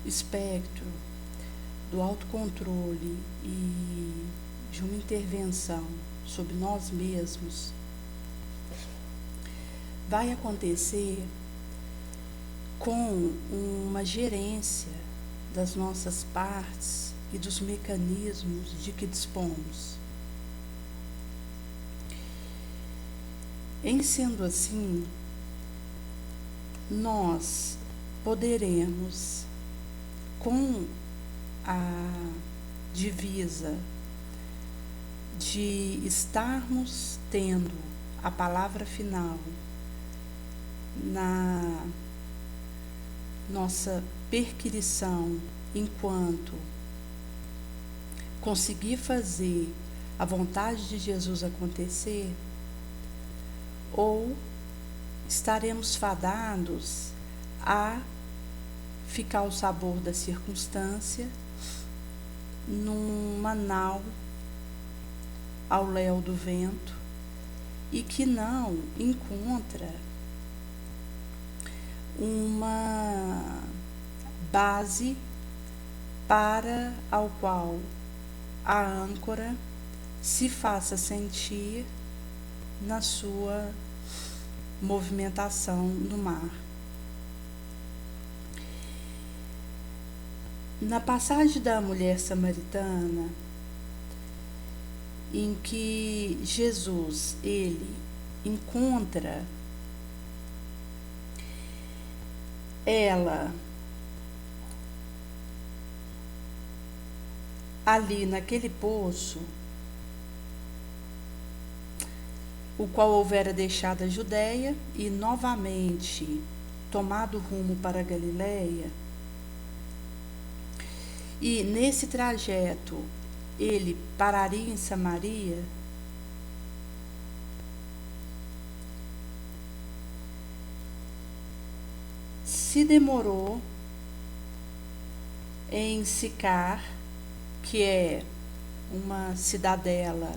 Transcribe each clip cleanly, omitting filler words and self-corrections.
espectro do autocontrole e de uma intervenção sobre nós mesmos vai acontecer com uma gerência das nossas partes e dos mecanismos de que dispomos. Em sendo assim, nós poderemos, com a divisa de estarmos tendo a palavra final na nossa perquisição enquanto conseguir fazer a vontade de Jesus acontecer, ou estaremos fadados a ficar ao sabor da circunstância numa nau ao léu do vento e que não encontra uma base para ao qual a âncora se faça sentir na sua movimentação no mar. Na passagem da mulher samaritana, em que Jesus, ele encontra ela ali naquele poço, o qual houvera deixado a Judéia e novamente tomado rumo para a Galiléia, e nesse trajeto ele pararia em Samaria, se demorou em Sicar, que é uma cidadela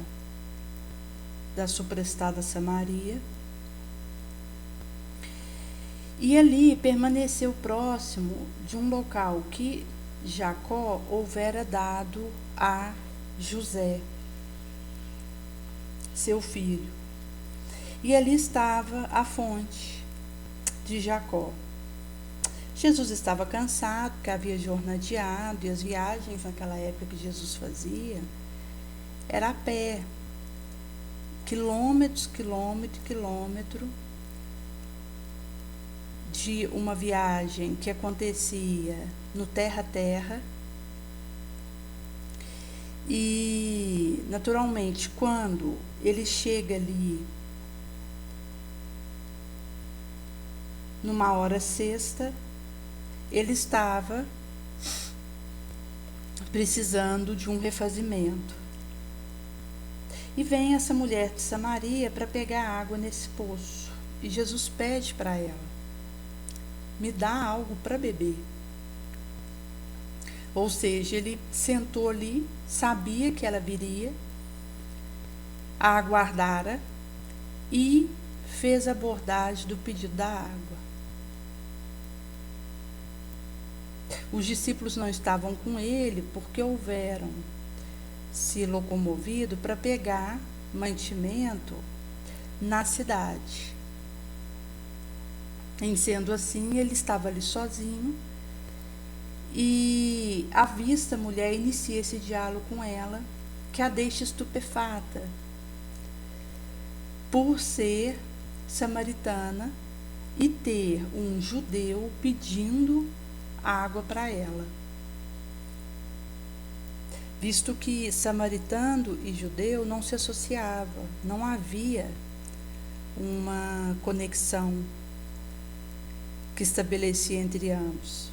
da suprestada Samaria, e ali permaneceu próximo de um local que Jacó houvera dado a José, seu filho, e ali estava a fonte de Jacó. Jesus estava cansado, porque havia jornadeado, e as viagens naquela época que Jesus fazia era a pé, quilômetros, de uma viagem que acontecia no terra a terra. E naturalmente, quando ele chega ali numa hora sexta, ele estava precisando de um refazimento. E vem essa mulher de Samaria para pegar água nesse poço. E Jesus pede para ela: me dá algo para beber. Ou seja, ele sentou ali, sabia que ela viria, a aguardara e fez a abordagem do pedido da água. Os discípulos não estavam com ele porque houveram se locomovido para pegar mantimento na cidade. Em sendo assim, ele estava ali sozinho e avista a mulher, inicia esse diálogo com ela, que a deixa estupefata por ser samaritana e ter um judeu pedindo água para ela, visto que samaritano e judeu não se associavam, não havia uma conexão que estabelecia entre ambos.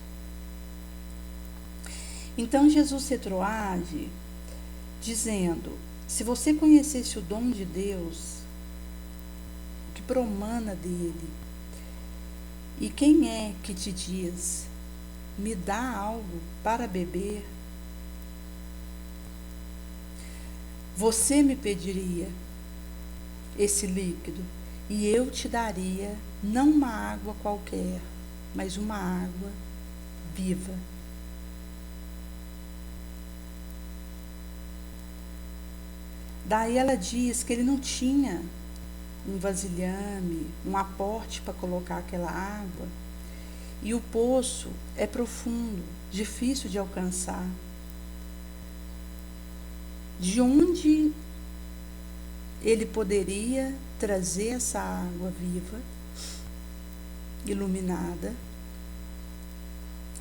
Então Jesus retroage dizendo: se você conhecesse o dom de Deus, o que promana dele, e quem é que te diz, me dá algo para beber, você me pediria esse líquido e eu te daria não uma água qualquer, mas uma água viva, Daí ela diz que ele não tinha um vasilhame, um aporte para colocar aquela água, e o poço é profundo, difícil de alcançar. De onde ele poderia trazer essa água viva, iluminada,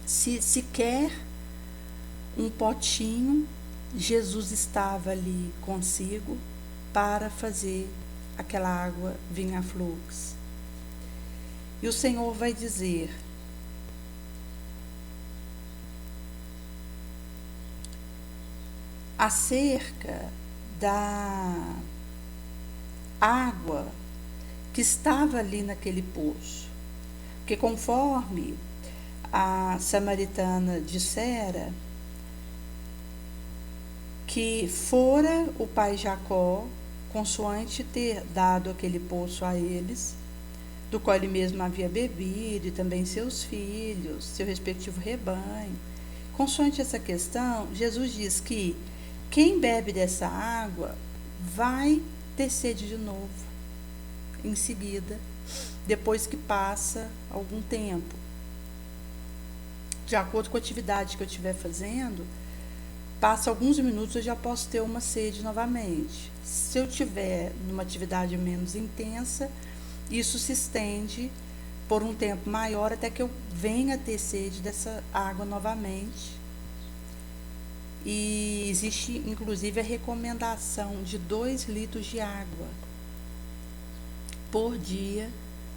se sequer um potinho Jesus estava ali consigo para fazer aquela água vir a fluxo? E o Senhor vai dizer: acerca da água que estava ali naquele poço, porque conforme a samaritana dissera, que fora o pai Jacó, consoante ter dado aquele poço a eles, do qual ele mesmo havia bebido, e também seus filhos, seu respectivo rebanho. Consoante essa questão, Jesus diz que quem bebe dessa água vai ter sede de novo, em seguida, depois que passa algum tempo. De acordo com a atividade que eu estiver fazendo, passa alguns minutos, eu já posso ter uma sede novamente. Se eu tiver numa atividade menos intensa, isso se estende por um tempo maior até que eu venha ter sede dessa água novamente. E existe inclusive a recomendação de 2 litros de água por dia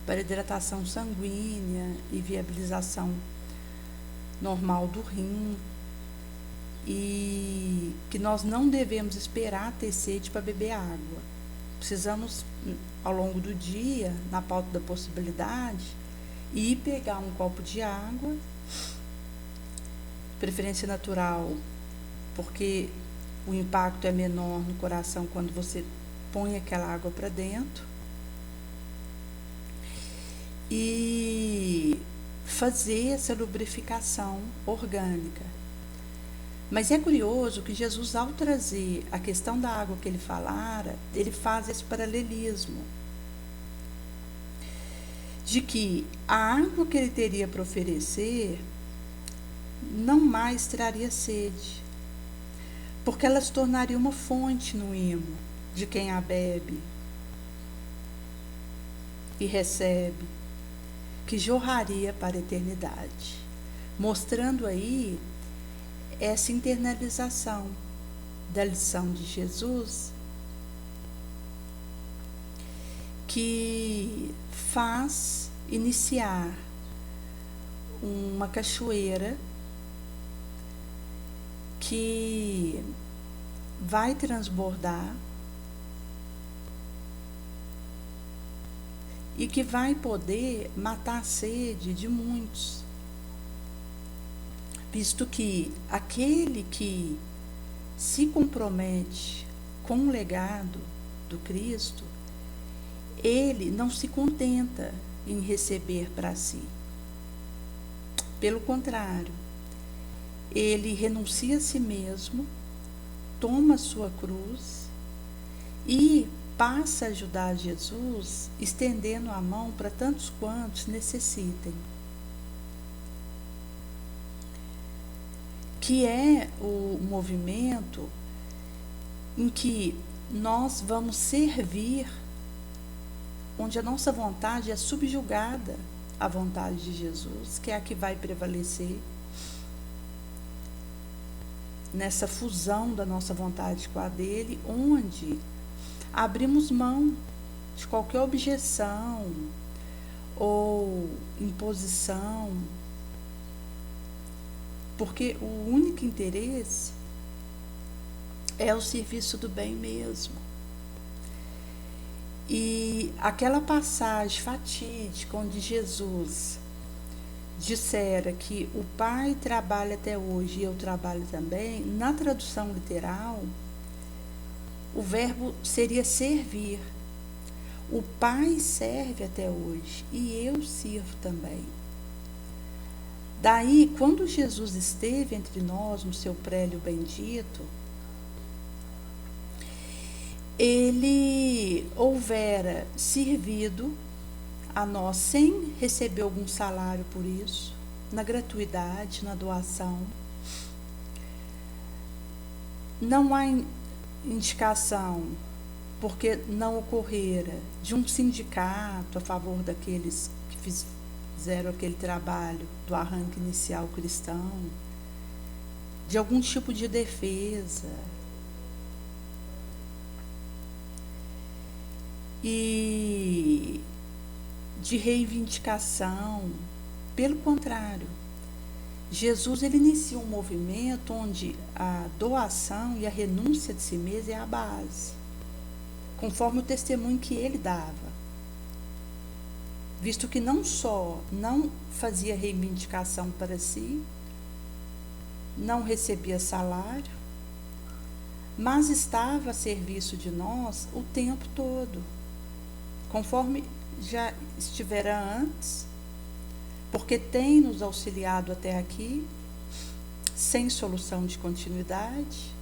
para hidratação sanguínea e viabilização normal do rim. E que nós não devemos esperar ter sede para beber água. Precisamos, ao longo do dia, na pauta da possibilidade, ir pegar um copo de água, preferência natural, porque o impacto é menor no coração quando você põe aquela água para dentro, e fazer essa lubrificação orgânica. Mas é curioso que Jesus, ao trazer a questão da água que ele falara, ele faz esse paralelismo de que a água que ele teria para oferecer não mais traria sede, porque ela se tornaria uma fonte no imo de quem a bebe e recebe, que jorraria para a eternidade, mostrando aí essa internalização da lição de Jesus, que faz iniciar uma cachoeira que vai transbordar e que vai poder matar a sede de muitos, visto que aquele que se compromete com o legado do Cristo, ele não se contenta em receber para si. Pelo contrário, ele renuncia a si mesmo, toma a sua cruz e passa a ajudar Jesus, estendendo a mão para tantos quantos necessitem. Que é o movimento em que nós vamos servir, onde a nossa vontade é subjugada à vontade de Jesus, que é a que vai prevalecer nessa fusão da nossa vontade com a dele, onde abrimos mão de qualquer objeção ou imposição, porque o único interesse é o serviço do bem mesmo. E aquela passagem fatídica onde Jesus dissera que o Pai trabalha até hoje e eu trabalho também, na tradução literal, o verbo seria servir. O Pai serve até hoje e eu sirvo também. Daí, quando Jesus esteve entre nós no seu prélio bendito, ele houvera servido a nós sem receber algum salário por isso, na gratuidade, na doação. Não há indicação, porque não ocorrera, de um sindicato a favor daqueles que fizeram aquele trabalho do arranque inicial cristão, de algum tipo de defesa. E de reivindicação. Pelo contrário, Jesus ele inicia um movimento onde a doação e a renúncia de si mesmo é a base, conforme o testemunho que ele dava. Visto que não só não fazia reivindicação para si, não recebia salário, mas estava a serviço de nós o tempo todo, conforme já estivera antes, porque tem nos auxiliado até aqui, sem solução de continuidade,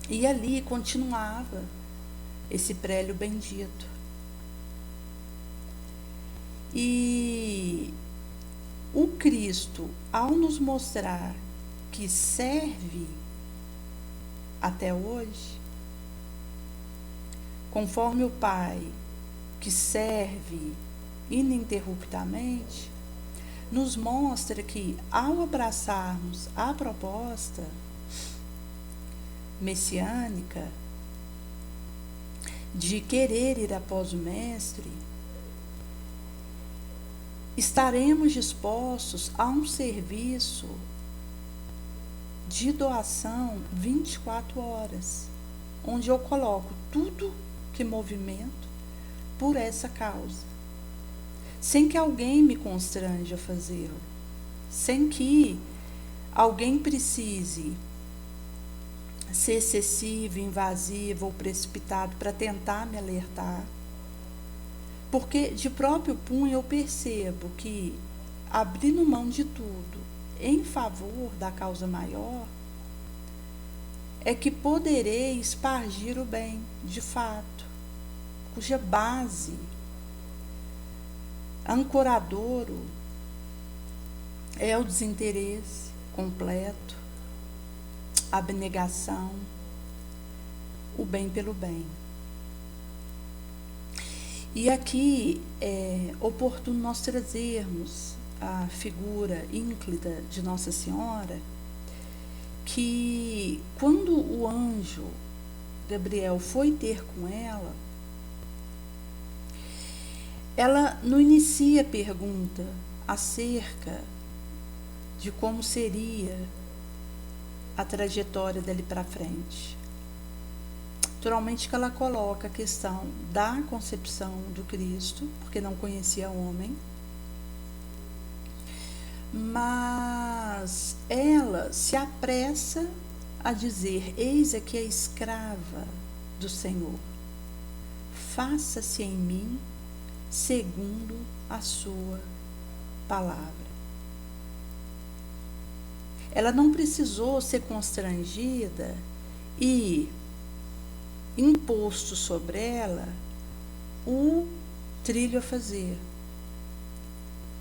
e ali continuava esse prélio bendito. E o Cristo, ao nos mostrar que serve até hoje, conforme o Pai, que serve ininterruptamente, nos mostra que, ao abraçarmos a proposta messiânica de querer ir após o Mestre, estaremos dispostos a um serviço de doação 24 horas, onde eu coloco tudo que movimento por essa causa, sem que alguém me constranja a fazê-lo, sem que alguém precise ser excessivo, invasivo ou precipitado para tentar me alertar, porque de próprio punho eu percebo que, abrindo mão de tudo em favor da causa maior, é que poderei espargir o bem, de fato, cuja base, ancoradouro, é o desinteresse completo, a abnegação, o bem pelo bem. E aqui é oportuno nós trazermos a figura ínclita de Nossa Senhora, que quando o anjo Gabriel foi ter com ela não inicia a pergunta acerca de como seria a trajetória dali para frente. Naturalmente que ela coloca a questão da concepção do Cristo, porque não conhecia homem, mas ela se apressa a dizer: eis aqui a escrava do Senhor, faça-se em mim segundo a sua palavra. Ela não precisou ser constrangida e imposto sobre ela o trilho a fazer,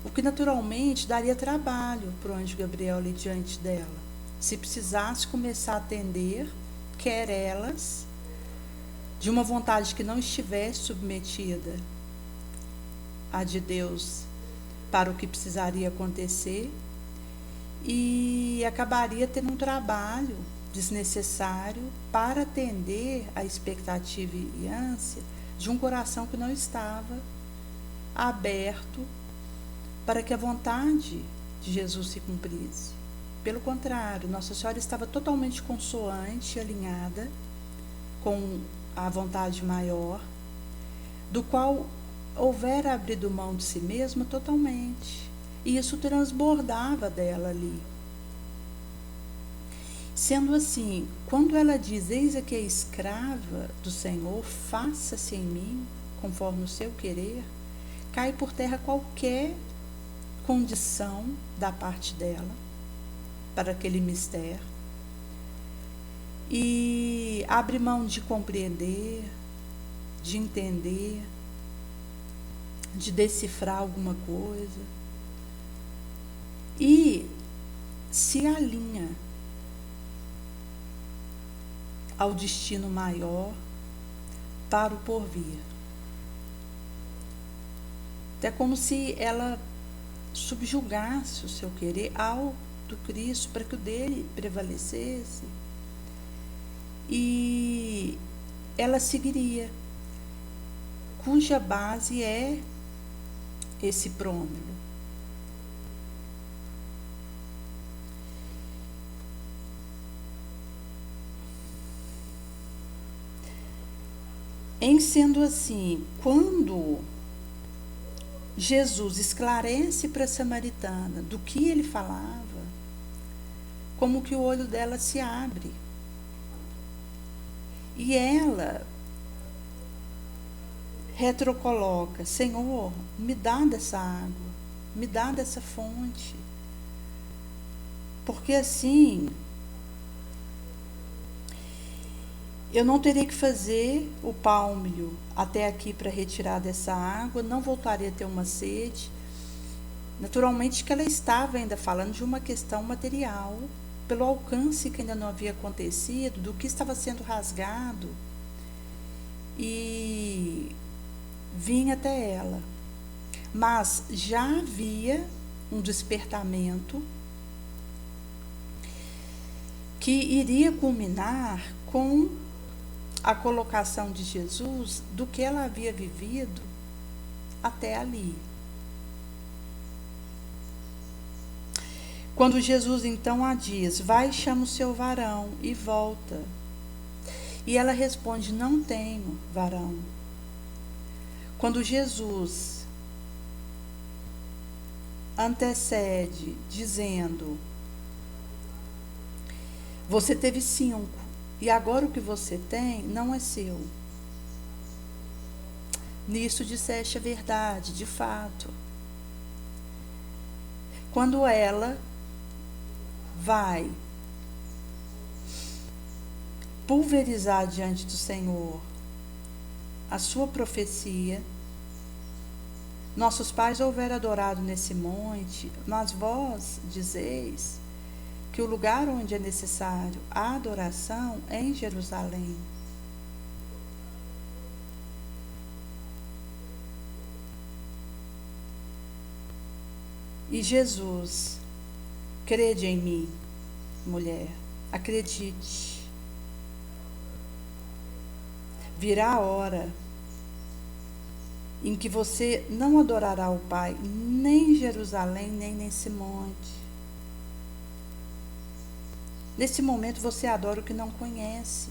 o que naturalmente daria trabalho para o anjo Gabriel ali diante dela, se precisasse começar a atender, quer elas, de uma vontade que não estivesse submetida à de Deus para o que precisaria acontecer, e acabaria tendo um trabalho desnecessário para atender a expectativa e ânsia de um coração que não estava aberto para que a vontade de Jesus se cumprisse. Pelo contrário, Nossa Senhora estava totalmente consoante, alinhada com a vontade maior, do qual houvera abrido mão de si mesma totalmente, e isso transbordava dela ali. Sendo assim, quando ela diz: eis aqui a escrava do Senhor, faça-se em mim conforme o seu querer, cai por terra qualquer condição da parte dela para aquele mistério. E e abre mão de compreender, de entender, de decifrar alguma coisa e se alinha ao destino maior para o porvir. É como se ela subjugasse o seu querer ao do Cristo para que o dele prevalecesse, e ela seguiria, cuja base é esse prômilo. Em sendo assim, quando Jesus esclarece para a samaritana do que ele falava, como que o olho dela se abre. E ela retrocoloca: Senhor, me dá dessa água, me dá dessa fonte. Porque assim, eu não teria que fazer o pálmilio até aqui para retirar dessa água, não voltaria a ter uma sede. Naturalmente que ela estava ainda falando de uma questão material, pelo alcance que ainda não havia acontecido, do que estava sendo rasgado, e vinha até ela. Mas já havia um despertamento que iria culminar com a colocação de Jesus do que ela havia vivido até ali. Quando Jesus então a diz: vai, chama o seu varão e volta. E ela responde: não tenho varão. Quando Jesus antecede dizendo: você teve 5, e agora o que você tem não é seu. Nisso disseste a verdade, de fato. Quando ela vai pulverizar diante do Senhor a sua profecia: nossos pais houveram adorado nesse monte, mas vós dizeis que o lugar onde é necessário a adoração é em Jerusalém. E Jesus: crede em mim, mulher, acredite. Virá a hora em que você não adorará o Pai, nem em Jerusalém, nem nesse monte. Nesse momento você adora o que não conhece.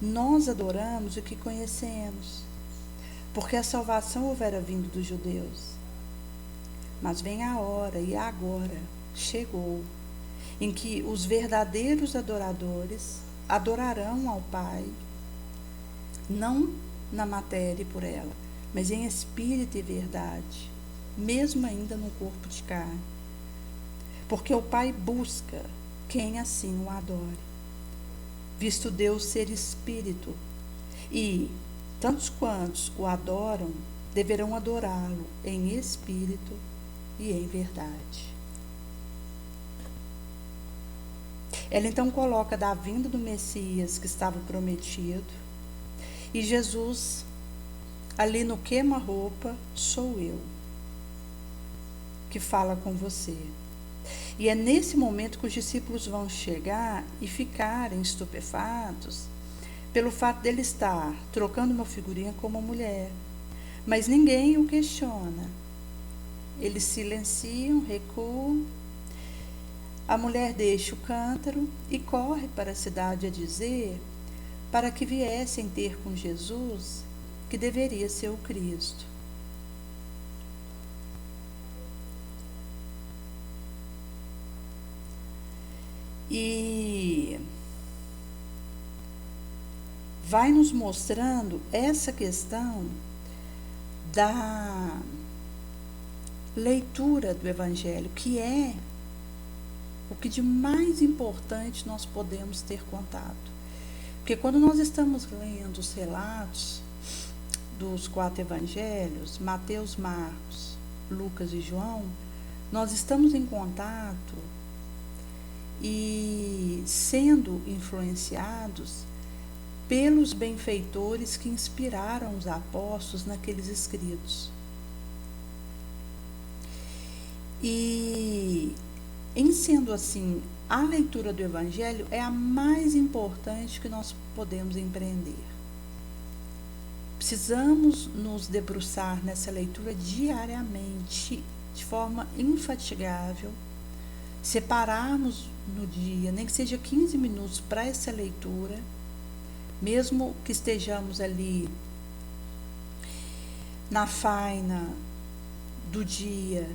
Nós adoramos o que conhecemos, porque a salvação houvera vindo dos judeus. Mas vem a hora, e agora chegou, em que os verdadeiros adoradores adorarão ao Pai, não na matéria e por ela, mas em espírito e verdade, mesmo ainda no corpo de carne. Porque o Pai busca quem assim o adore, visto Deus ser espírito, e tantos quantos o adoram deverão adorá-lo em espírito e em verdade. Ela então coloca da vinda do Messias que estava prometido, e Jesus ali no queima-roupa: sou eu que fala com você. E é nesse momento que os discípulos vão chegar e ficarem estupefatos pelo fato dele estar trocando uma figurinha com uma mulher. Mas ninguém o questiona. Eles silenciam, recuam. A mulher deixa o cântaro e corre para a cidade a dizer para que viessem ter com Jesus, que deveria ser o Cristo. E vai nos mostrando essa questão da leitura do Evangelho, que é o que de mais importante nós podemos ter contato. Porque quando nós estamos lendo os relatos dos 4 evangelhos, Mateus, Marcos, Lucas e João, nós estamos em contato e sendo influenciados pelos benfeitores que inspiraram os apóstolos naqueles escritos. E, em sendo assim, a leitura do Evangelho é a mais importante que nós podemos empreender. Precisamos nos debruçar nessa leitura diariamente, de forma infatigável, separarmos no dia, nem que seja 15 minutos para essa leitura, mesmo que estejamos ali na faina do dia,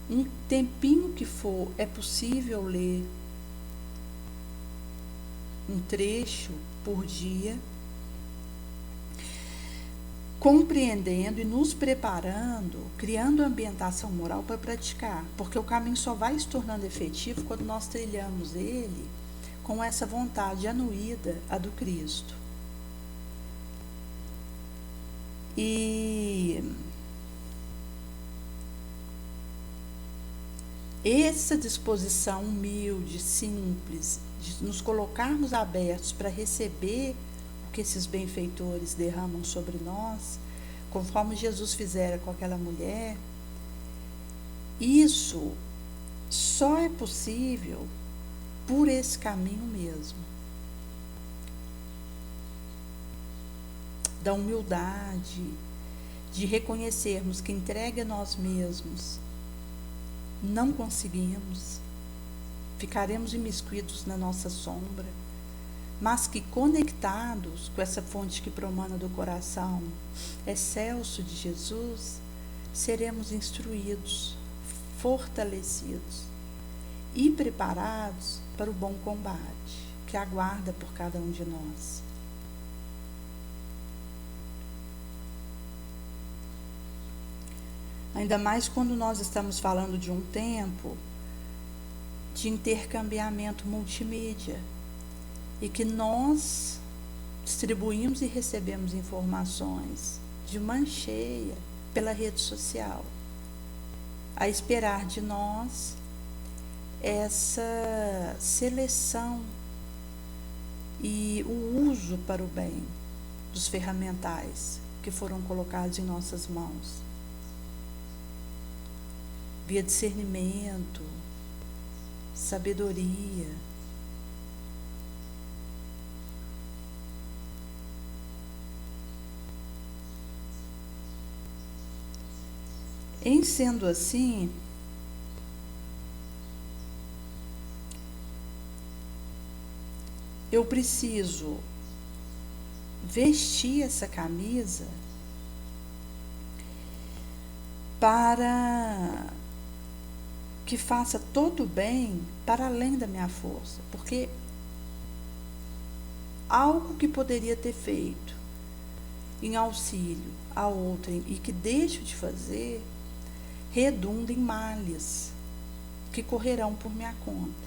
um tempinho que for, é possível ler um trecho por dia, compreendendo e nos preparando, criando ambientação moral para praticar, porque o caminho só vai se tornando efetivo quando nós trilhamos ele com essa vontade anuída à do Cristo. E essa disposição humilde, simples, de nos colocarmos abertos para receber o que esses benfeitores derramam sobre nós, conforme Jesus fizera com aquela mulher, isso só é possível por esse caminho mesmo, da humildade, de reconhecermos que entregue a nós mesmos não conseguimos, ficaremos imiscuídos na nossa sombra, mas que conectados com essa fonte que promana do coração excelso de Jesus, seremos instruídos, fortalecidos e preparados para o bom combate que aguarda por cada um de nós. Ainda mais quando nós estamos falando de um tempo de intercambiamento multimídia e que nós distribuímos e recebemos informações de mão cheia pela rede social, a esperar de nós essa seleção e o uso para o bem dos ferramentais que foram colocados em nossas mãos, via discernimento, sabedoria. Em sendo assim, eu preciso vestir essa camisa para que faça todo o bem para além da minha força, porque algo que poderia ter feito em auxílio a outrem e que deixo de fazer, redunda em males que correrão por minha conta.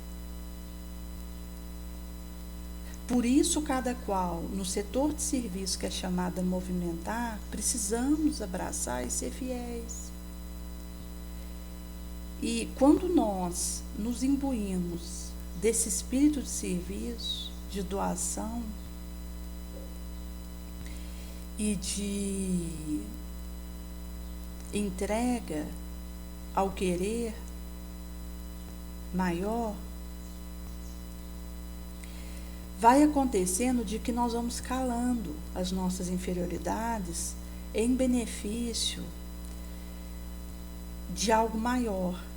Por isso, cada qual, no setor de serviço que é chamado a movimentar, precisamos abraçar e ser fiéis. E quando nós nos imbuímos desse espírito de serviço, de doação e de entrega ao querer maior, vai acontecendo de que nós vamos calando as nossas inferioridades em benefício de algo maior.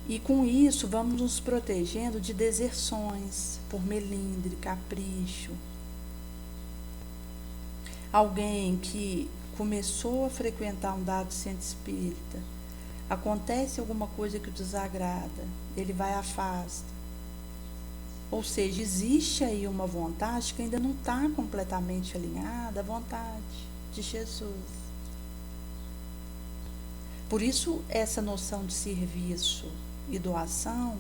E com isso vamos nos protegendo de deserções por melindre, capricho. Alguém que começou a frequentar um dado centro espírita, acontece alguma coisa que o desagrada, ele vai afasta. Ou seja, existe aí uma vontade que ainda não está completamente alinhada à vontade de Jesus. Por isso, essa noção de serviço e doação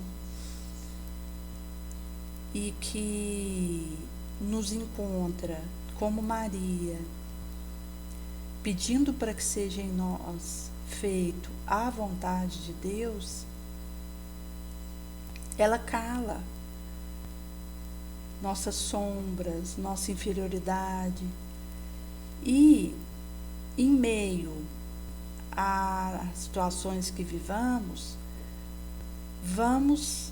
e que nos encontra como Maria, pedindo para que seja em nós feito a vontade de Deus, ela cala nossas sombras, nossa inferioridade, e em meio a situações que vivamos, vamos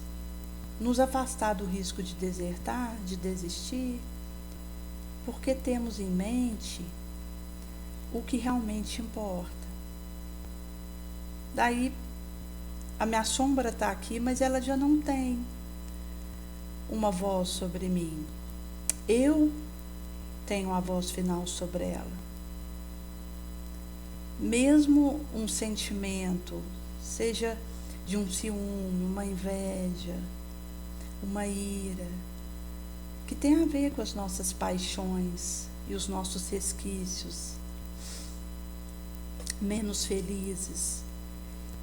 nos afastar do risco de desertar, de desistir, porque temos em mente o que realmente importa. Daí a minha sombra está aqui, mas ela já não tem uma voz sobre mim. Eu tenho a voz final sobre ela. Mesmo um sentimento, seja de um ciúme, uma inveja, uma ira, que tem a ver com as nossas paixões e os nossos resquícios menos felizes,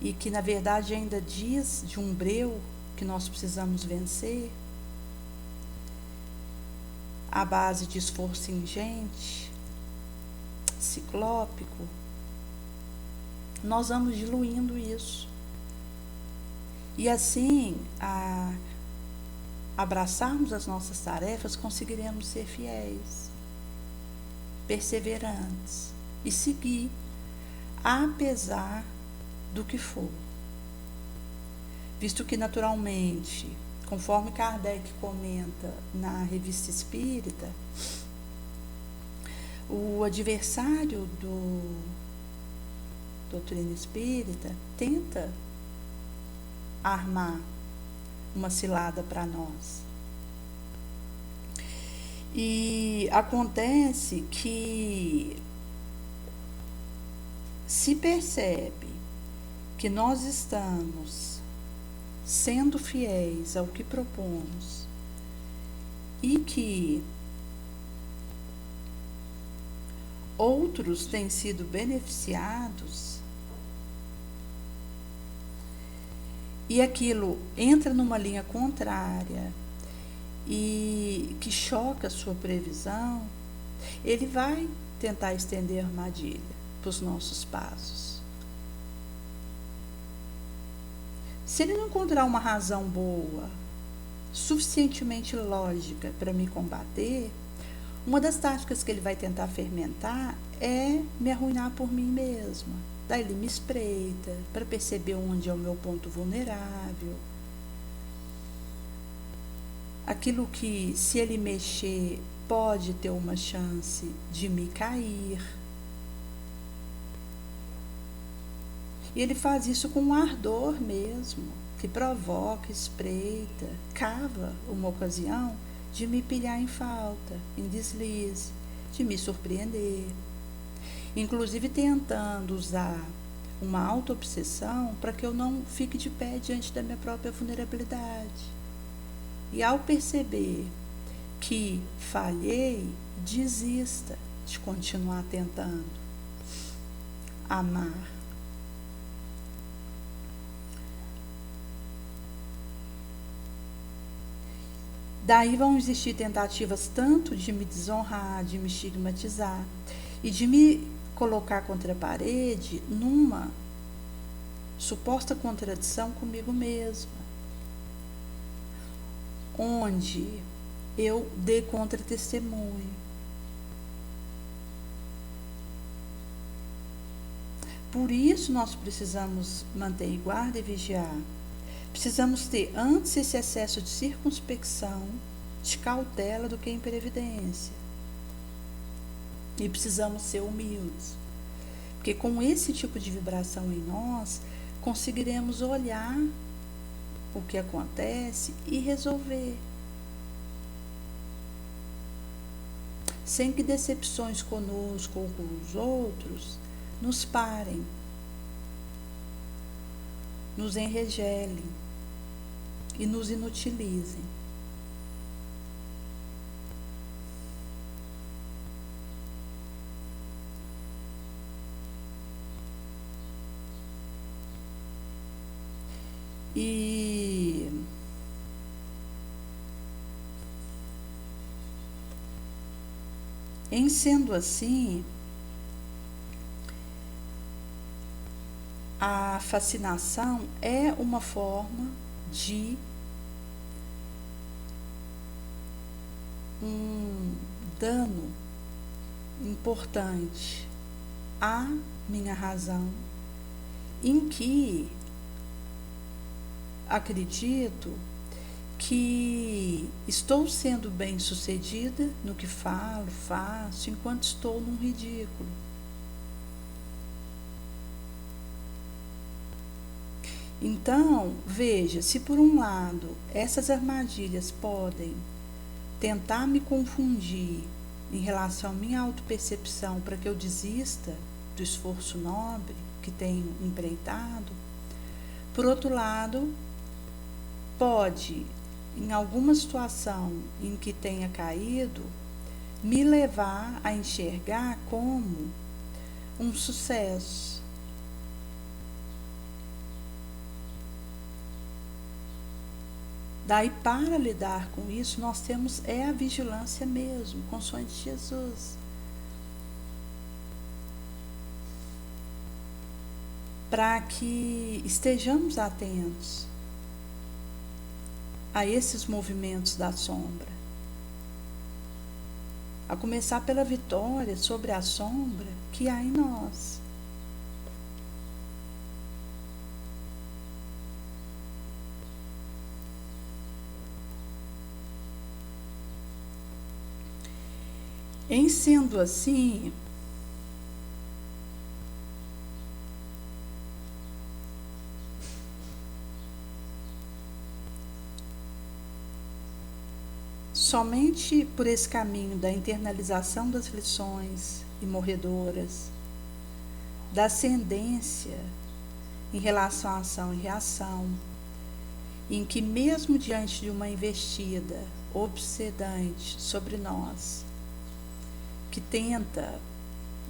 e que na verdade ainda diz de um breu que nós precisamos vencer, à base de esforço ingente, ciclópico, nós vamos diluindo isso. E assim, abraçarmos as nossas tarefas, conseguiremos ser fiéis, perseverantes e seguir, apesar do que for. Visto que, naturalmente, conforme Kardec comenta na Revista Espírita, o adversário do doutrina espírita tenta armar uma cilada para nós. E acontece que se percebe que nós estamos sendo fiéis ao que propomos e que outros têm sido beneficiados, e aquilo entra numa linha contrária e que choca a sua previsão, ele vai tentar estender a armadilha para os nossos passos. Se ele não encontrar uma razão boa, suficientemente lógica para me combater, uma das táticas que ele vai tentar fermentar é me arruinar por mim mesma. Daí ele me espreita para perceber onde é o meu ponto vulnerável. Aquilo que, se ele mexer, pode ter uma chance de me cair. E ele faz isso com um ardor mesmo, que provoca, espreita, cava uma ocasião de me pilhar em falta, em deslize, de me surpreender. Inclusive tentando usar uma auto-obsessão para que eu não fique de pé diante da minha própria vulnerabilidade. E ao perceber que falhei, desista de continuar tentando amar. Daí vão existir tentativas tanto de me desonrar, de me estigmatizar e de me colocar contra a parede numa suposta contradição comigo mesma, onde eu dei contra-testemunho. Por isso nós precisamos manter guarda e vigiar. Precisamos ter antes esse excesso de circunspecção, de cautela do que imprevidência. E precisamos ser humildes, porque com esse tipo de vibração em nós, conseguiremos olhar o que acontece e resolver. Sem que decepções conosco ou com os outros nos parem, nos enregelem e nos inutilizem. E Em sendo assim, a fascinação é uma forma de um dano importante à minha razão, em que acredito que estou sendo bem-sucedida no que falo, faço, enquanto estou num ridículo. Então, veja, se por um lado essas armadilhas podem tentar me confundir em relação à minha autopercepção para que eu desista do esforço nobre que tenho empreitado, por outro lado, pode, em alguma situação em que tenha caído, me levar a enxergar como um sucesso. Daí, para lidar com isso, nós temos a vigilância mesmo, consoante Jesus. Para que estejamos atentos a esses movimentos da sombra. A começar pela vitória sobre a sombra que há em nós. Em sendo assim, somente por esse caminho da internalização das lições imorredoras, da ascendência em relação à ação e reação, em que mesmo diante de uma investida obsedante sobre nós, que tenta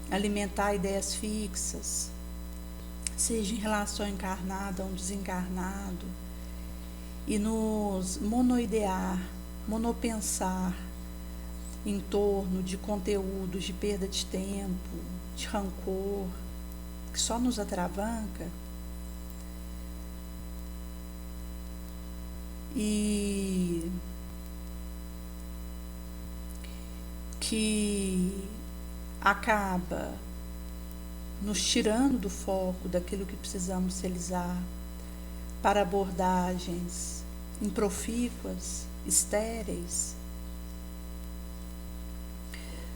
alimentar ideias fixas, seja em relação encarnada a um desencarnado, e nos monoidear, monopensar em torno de conteúdos de perda de tempo, de rancor, que só nos atravanca, e que acaba nos tirando do foco daquilo que precisamos realizar para abordagens improfícuas, estéreis,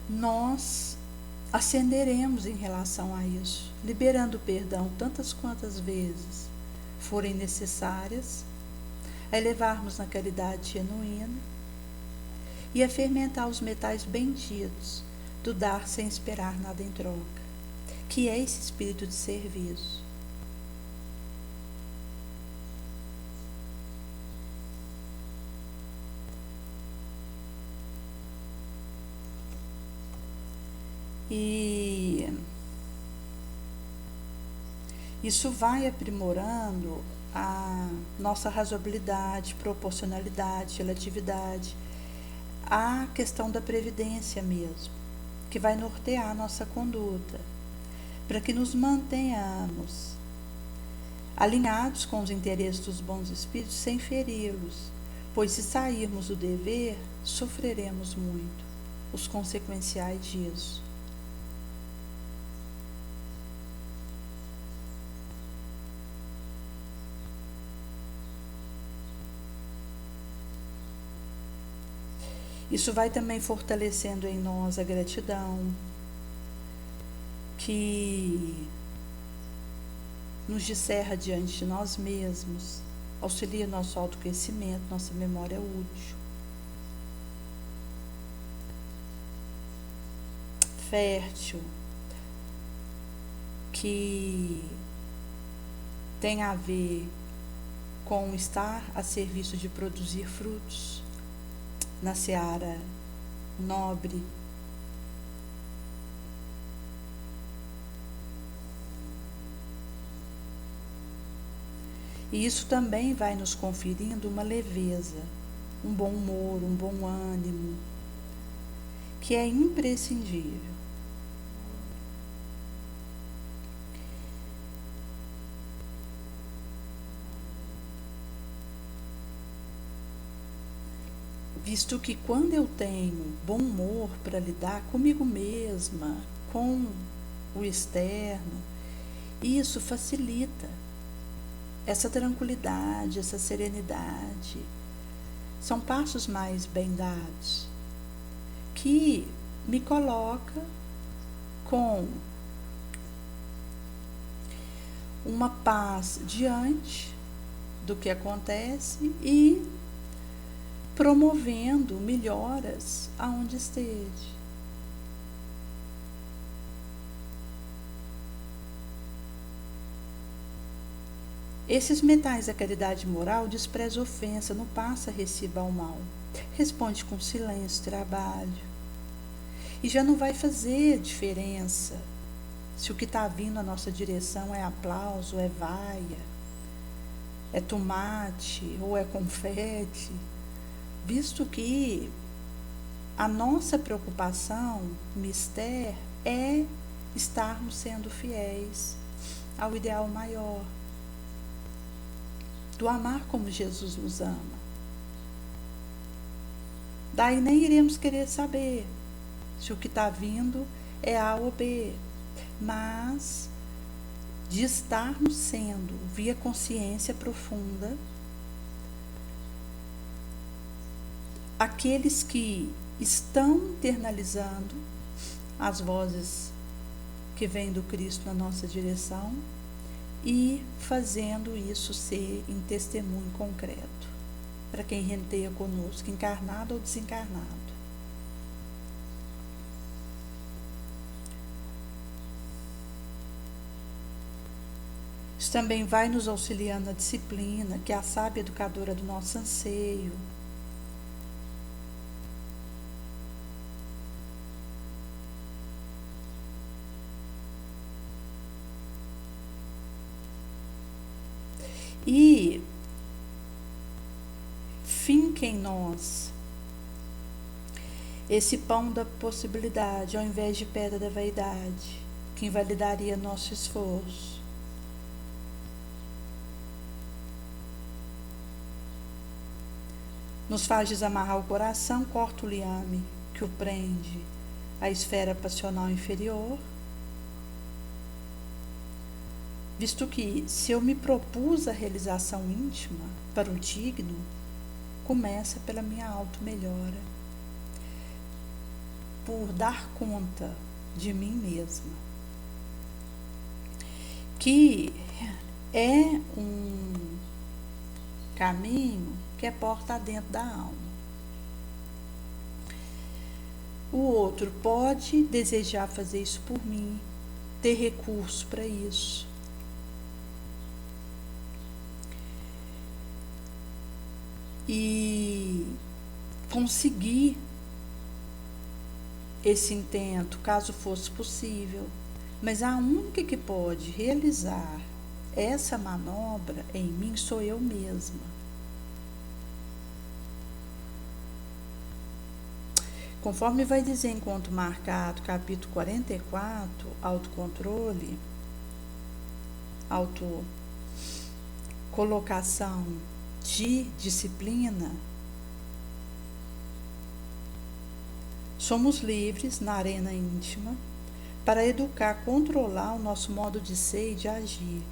nós ascenderemos em relação a isso, liberando o perdão tantas quantas vezes forem necessárias, a elevarmos na caridade genuína e a fermentar os metais benditos do dar sem esperar nada em troca, que é esse espírito de serviço. E isso vai aprimorando a nossa razoabilidade, proporcionalidade, relatividade, a questão da previdência mesmo, que vai nortear a nossa conduta, para que nos mantenhamos alinhados com os interesses dos bons espíritos sem feri-los, pois se sairmos do dever, sofreremos muito os consequenciais disso. Isso vai também fortalecendo em nós a gratidão, que nos descerra diante de nós mesmos, auxilia nosso autoconhecimento, nossa memória útil. Fértil, que tem a ver com estar a serviço de produzir frutos na seara nobre. E isso também vai nos conferindo uma leveza, um bom humor, um bom ânimo, que é imprescindível. Visto que quando eu tenho bom humor para lidar comigo mesma, com o externo, isso facilita essa tranquilidade, essa serenidade. São passos mais bem dados que me coloca com uma paz diante do que acontece e promovendo melhoras aonde esteja. Esses metais da caridade moral despreza ofensa, não passa recibo ao mal. Responde com silêncio, trabalho. E já não vai fazer diferença se o que está vindo na nossa direção é aplauso, é vaia, é tomate ou é confete, visto que a nossa preocupação, mistério, é estarmos sendo fiéis ao ideal maior, do amar como Jesus nos ama. Daí nem iremos querer saber se o que está vindo é A ou B, mas de estarmos sendo, via consciência profunda, aqueles que estão internalizando as vozes que vêm do Cristo na nossa direção e fazendo isso ser em testemunho concreto para quem renteia conosco, encarnado ou desencarnado. Isso também vai nos auxiliando na disciplina, que é a sábia educadora do nosso anseio. E finca em nós esse pão da possibilidade, ao invés de pedra da vaidade, que invalidaria nosso esforço. Nos faz desamarrar o coração, corta o liame que o prende à esfera passional inferior, visto que, se eu me propus a realização íntima para o digno, começa pela minha auto-melhora, por dar conta de mim mesma, que é um caminho que é porta dentro da alma. O outro pode desejar fazer isso por mim, ter recurso para isso. E conseguir esse intento, caso fosse possível. Mas a única que pode realizar essa manobra em mim sou eu mesma. Conforme vai dizer em Conto Marcado, capítulo 44, autocontrole, autocolocação de disciplina, somos livres na arena íntima para educar, controlar o nosso modo de ser e de agir.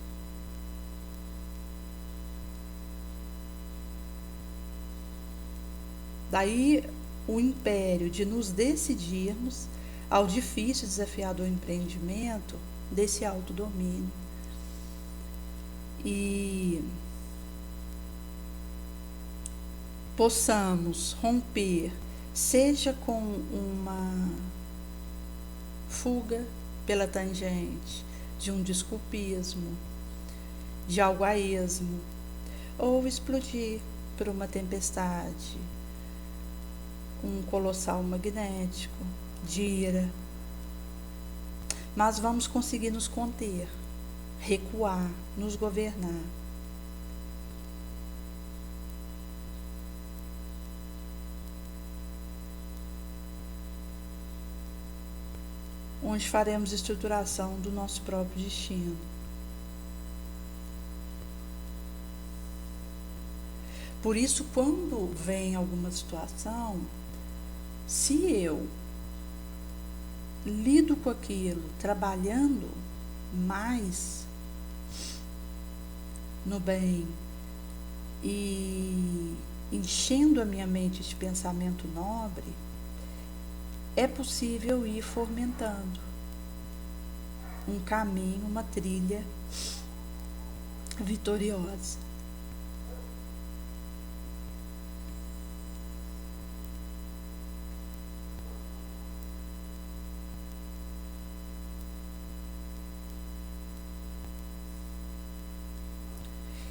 Daí o império de nos decidirmos ao difícil e desafiador empreendimento desse autodomínio. E possamos romper, seja com uma fuga pela tangente de um desculpismo, de algo a esmo, ou explodir por uma tempestade, um colossal magnético, de ira. Mas vamos conseguir nos conter, recuar, nos governar. onde faremos estruturação do nosso próprio destino. Por isso, quando vem alguma situação, se eu lido com aquilo trabalhando mais no bem e enchendo a minha mente de pensamento nobre, é possível ir fomentando um caminho, uma trilha vitoriosa.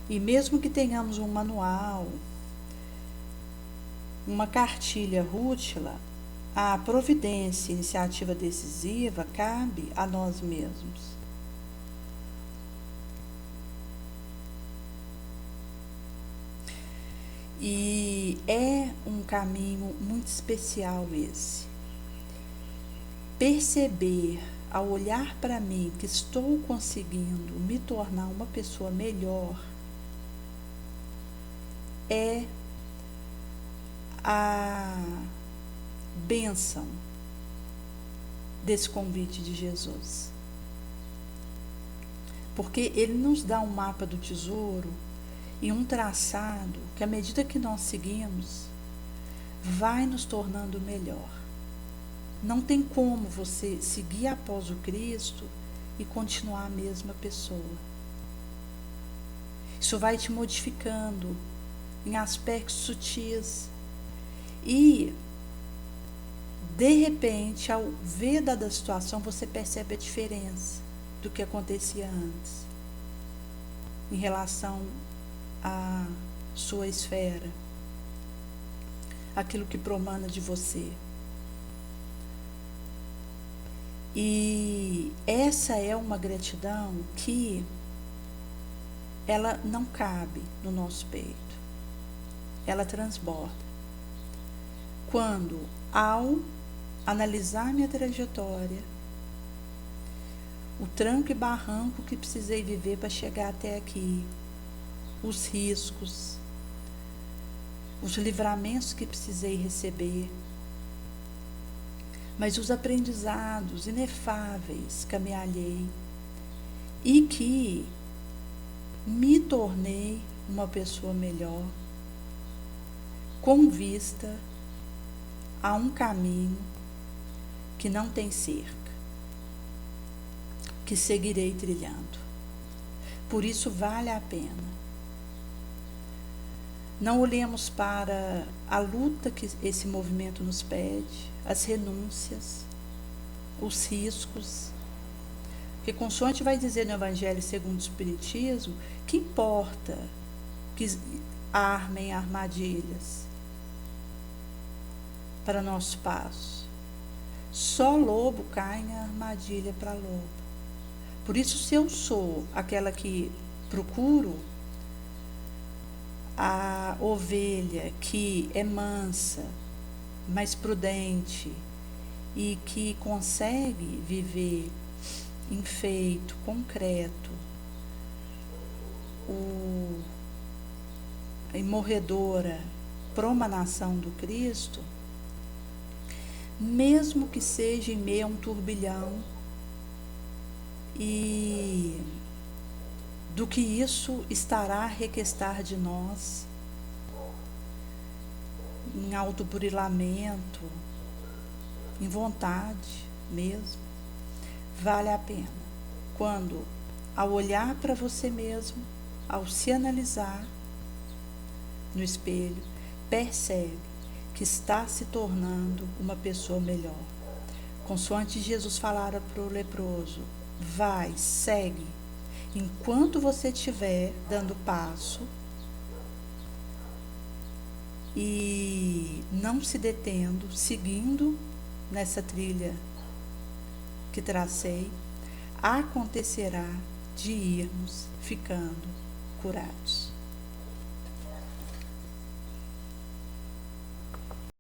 E mesmo que tenhamos um manual, uma cartilha rútila, a providência e iniciativa decisiva cabe a nós mesmos. E é um caminho muito especial esse. Perceber, ao olhar para mim, que estou conseguindo me tornar uma pessoa melhor, é a bênção desse convite de Jesus. Porque ele nos dá um mapa do tesouro e um traçado que, à medida que nós seguimos, vai nos tornando melhor. Não tem como você seguir após o Cristo e continuar a mesma pessoa. Isso vai te modificando em aspectos sutis e, de repente, ao ver dada situação, você percebe a diferença do que acontecia antes em relação à sua esfera, aquilo que promana de você. E essa é uma gratidão que ela não cabe no nosso peito. Ela transborda. Quando, ao analisar minha trajetória, o tranco e barranco que precisei viver para chegar até aqui, os riscos, os livramentos que precisei receber, mas os aprendizados inefáveis que amealhei e que me tornei uma pessoa melhor, com vista a um caminho que não tem cerca, que seguirei trilhando. Por isso vale a pena. Não olhemos para a luta que esse movimento nos pede, as renúncias, os riscos, porque consoante vai dizer no Evangelho segundo o Espiritismo, que importa que armem armadilhas para nosso passo. Só lobo cai em armadilha para lobo. Por isso, se eu sou aquela que procuro a ovelha que é mansa, mais prudente e que consegue viver em feito, concreto, a imorredora promanação do Cristo, mesmo que seja em meio a um turbilhão, e do que isso estará a requestar de nós, em autoburilamento, em vontade mesmo, vale a pena. Quando, ao olhar para você mesmo, ao se analisar no espelho, percebe que está se tornando uma pessoa melhor. Consoante Jesus falara para o leproso, vai, segue. Enquanto você estiver dando passo e não se detendo, seguindo nessa trilha que tracei, acontecerá de irmos ficando curados.